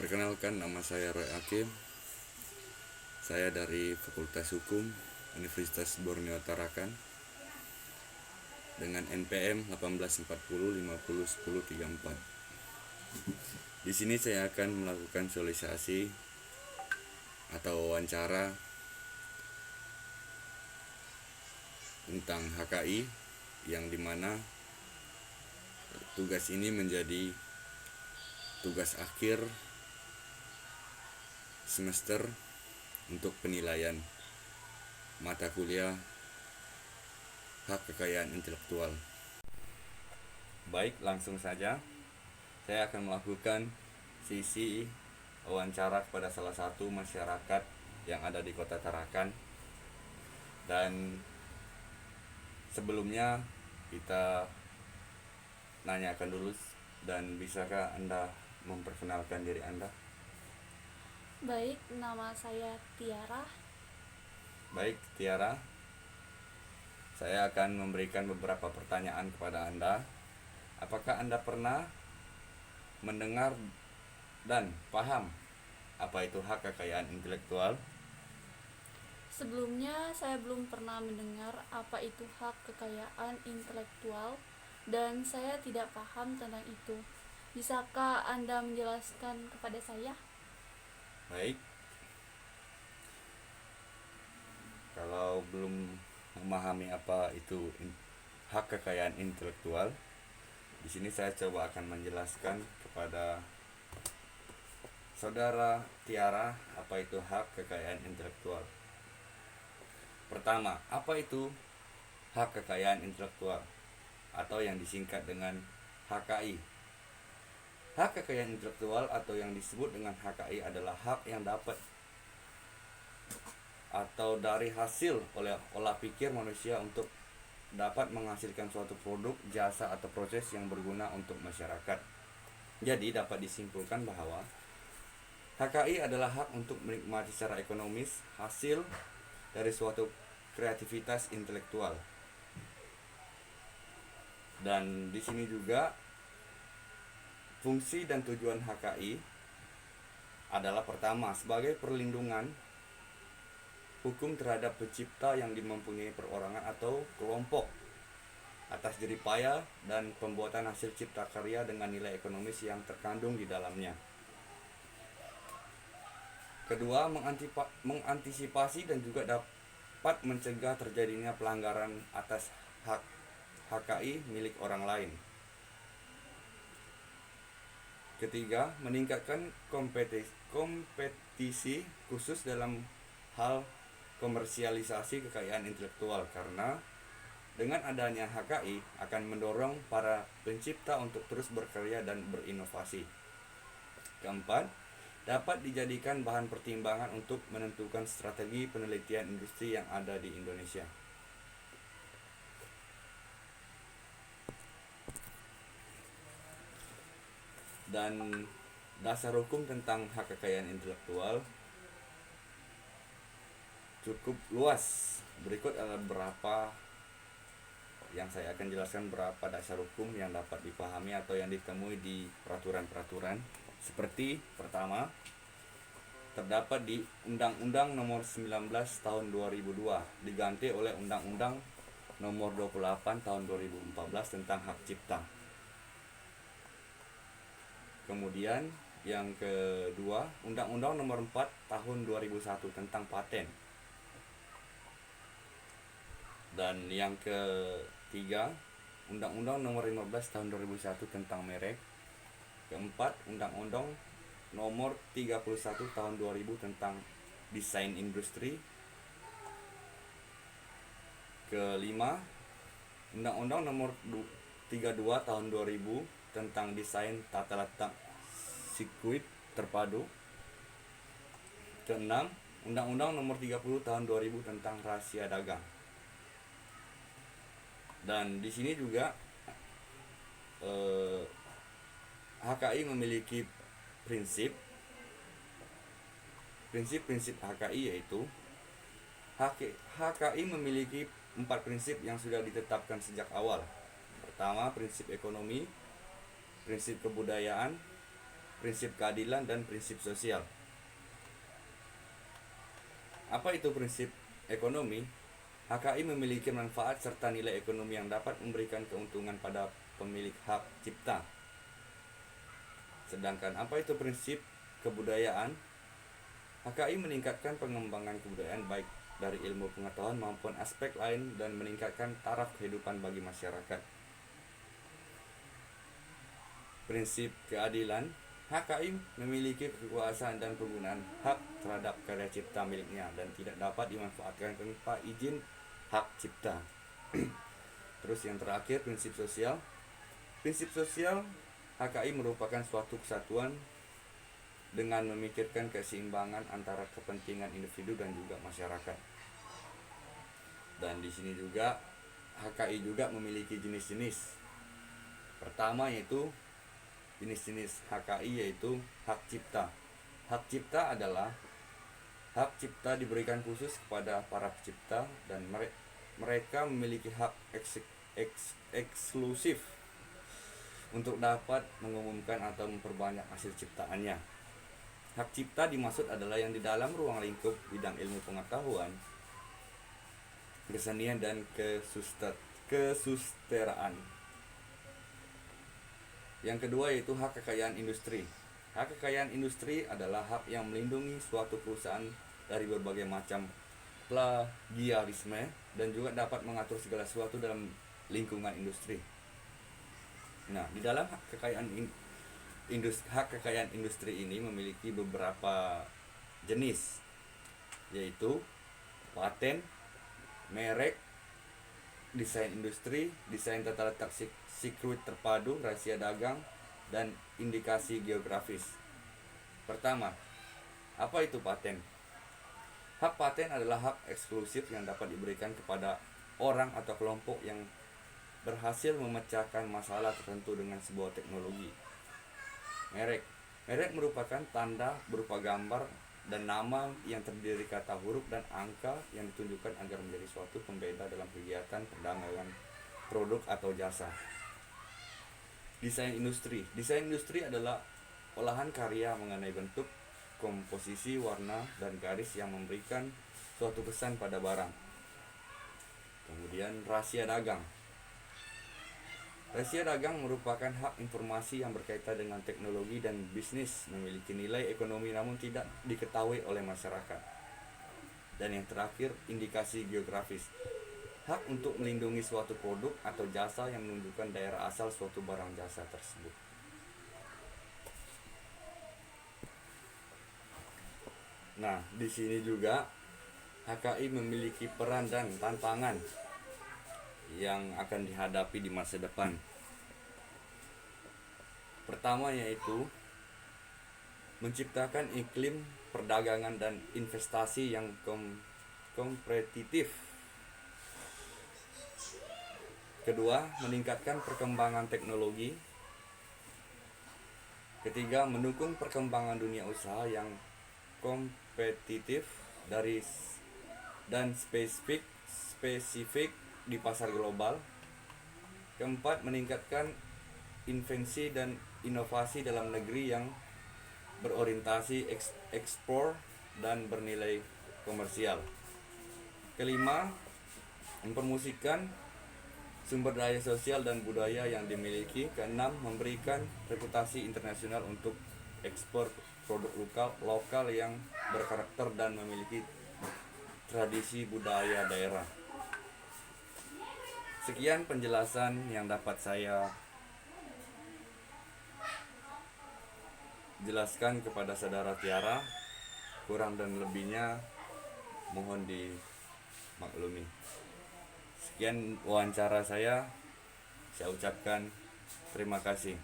Perkenalkan, nama saya Roy Hakim. Saya dari Fakultas Hukum Universitas Borneo Tarakan dengan NPM 1840501034. Di sini saya akan melakukan sosialisasi atau wawancara tentang HKI, yang dimana tugas ini menjadi tugas akhir semester untuk penilaian mata kuliah hak kekayaan intelektual. Baik, langsung saja saya akan melakukan sesi wawancara kepada salah satu masyarakat yang ada di Kota Tarakan. Dan sebelumnya kita nanyakan dulu, dan bisakah Anda memperkenalkan diri Anda? Baik, nama saya Tiara. Baik, Tiara, saya akan memberikan beberapa pertanyaan kepada Anda. Apakah Anda pernah mendengar dan paham apa itu hak kekayaan intelektual? Sebelumnya saya belum pernah mendengar apa itu hak kekayaan intelektual dan saya tidak paham tentang itu. Bisakah Anda menjelaskan kepada saya? Baik, kalau belum memahami apa itu hak kekayaan intelektual, di sini saya coba akan menjelaskan kepada saudara Tiara apa itu hak kekayaan intelektual. Pertama, apa itu hak kekayaan intelektual atau yang disingkat dengan HKI? Hak kekayaan intelektual atau yang disebut dengan HKI adalah hak yang dapat atau dari hasil oleh olah pikir manusia untuk dapat menghasilkan suatu produk, jasa, atau proses yang berguna untuk masyarakat. Jadi dapat disimpulkan bahwa HKI adalah hak untuk menikmati secara ekonomis hasil dari suatu kreativitas intelektual. Dan di sini juga fungsi dan tujuan HKI adalah pertama, sebagai perlindungan hukum terhadap pencipta yang mempunyai perorangan atau kelompok atas jerih payah dan pembuatan hasil cipta karya dengan nilai ekonomis yang terkandung di dalamnya. Kedua, mengantisipasi dan juga dapat mencegah terjadinya pelanggaran atas hak HKI milik orang lain. Ketiga, meningkatkan kompetisi khusus dalam hal komersialisasi kekayaan intelektual, karena dengan adanya HKI akan mendorong para pencipta untuk terus berkarya dan berinovasi. Keempat, dapat dijadikan bahan pertimbangan untuk menentukan strategi penelitian industri yang ada di Indonesia. Dan dasar hukum tentang hak kekayaan intelektual cukup luas. Berikut adalah beberapa yang saya akan jelaskan, beberapa dasar hukum yang dapat dipahami atau yang ditemui di peraturan-peraturan. Seperti pertama, terdapat di Undang-Undang Nomor 19 Tahun 2002 diganti oleh Undang-Undang Nomor 28 Tahun 2014 tentang hak cipta. Kemudian yang kedua, Undang-Undang Nomor 4 Tahun 2001 tentang paten. Dan yang ketiga, Undang-Undang Nomor 15 Tahun 2001 tentang merek. Keempat, Undang-Undang Nomor 31 Tahun 2000 tentang desain industri. Kelima, Undang-Undang Nomor 32 Tahun 2000 tentang desain tata letak sirkuit terpadu. Keenam, Undang-Undang Nomor 30 Tahun 2000 tentang rahasia dagang. Dan di sini juga HKI memiliki prinsip-prinsip HKI, yaitu HKI memiliki 4 prinsip yang sudah ditetapkan sejak awal. Pertama, prinsip ekonomi, prinsip kebudayaan, prinsip keadilan, dan prinsip sosial. Apa itu prinsip ekonomi? HKI memiliki manfaat serta nilai ekonomi yang dapat memberikan keuntungan pada pemilik hak cipta. Sedangkan apa itu prinsip kebudayaan? HKI meningkatkan pengembangan kebudayaan baik dari ilmu pengetahuan maupun aspek lain dan meningkatkan taraf kehidupan bagi masyarakat. Prinsip keadilan, HKI memiliki kekuasaan dan penggunaan hak terhadap karya cipta miliknya dan tidak dapat dimanfaatkan tanpa izin hak cipta. Terus yang terakhir, prinsip sosial. Prinsip sosial, HKI merupakan suatu kesatuan dengan memikirkan keseimbangan antara kepentingan individu dan juga masyarakat. Dan di sini juga HKI juga memiliki jenis-jenis. Pertama yaitu jenis-jenis HKI yaitu hak cipta. Hak cipta adalah hak cipta diberikan khusus kepada para pencipta dan mereka memiliki hak eksklusif untuk dapat mengumumkan atau memperbanyak hasil ciptaannya. Hak cipta dimaksud adalah yang di dalam ruang lingkup bidang ilmu pengetahuan, kesenian, dan kesusteraan. Yang kedua yaitu hak kekayaan industri. Hak kekayaan industri adalah hak yang melindungi suatu perusahaan dari berbagai macam plagiarisme dan juga dapat mengatur segala sesuatu dalam lingkungan industri. Nah, di dalam hak kekayaan industri ini memiliki beberapa jenis, yaitu paten, merek, desain industri, desain tata letak sirkuit terpadu, rahasia dagang, dan indikasi geografis. Pertama, apa itu paten? Hak paten adalah hak eksklusif yang dapat diberikan kepada orang atau kelompok yang berhasil memecahkan masalah tertentu dengan sebuah teknologi. Merek merupakan tanda berupa gambar dan nama yang terdiri kata huruf dan angka yang ditunjukkan agar menjadi suatu pembeda dalam kegiatan perdagangan produk atau jasa. Desain industri adalah olahan karya mengenai bentuk, komposisi, warna, dan garis yang memberikan suatu kesan pada barang. Kemudian rahasia dagang. Rahasia dagang merupakan hak informasi yang berkaitan dengan teknologi dan bisnis, memiliki nilai ekonomi namun tidak diketahui oleh masyarakat. Dan yang terakhir, indikasi geografis. Hak untuk melindungi suatu produk atau jasa yang menunjukkan daerah asal suatu barang jasa tersebut. Nah, di sini juga HKI memiliki peran dan tantangan yang akan dihadapi di masa depan. Pertama yaitu menciptakan iklim perdagangan dan investasi yang kompetitif. Kedua, meningkatkan perkembangan teknologi. Ketiga, mendukung perkembangan dunia usaha yang kompetitif dan spesifik di pasar global. Keempat, meningkatkan invensi dan inovasi dalam negeri yang berorientasi ekspor dan bernilai komersial. Kelima, mempromosikan sumber daya sosial dan budaya yang dimiliki. Keenam, memberikan reputasi internasional untuk ekspor produk lokal yang berkarakter dan memiliki tradisi budaya daerah. Sekian penjelasan yang dapat saya jelaskan kepada saudara Tiara. Kurang dan lebihnya mohon dimaklumi. Sekian wawancara saya ucapkan terima kasih.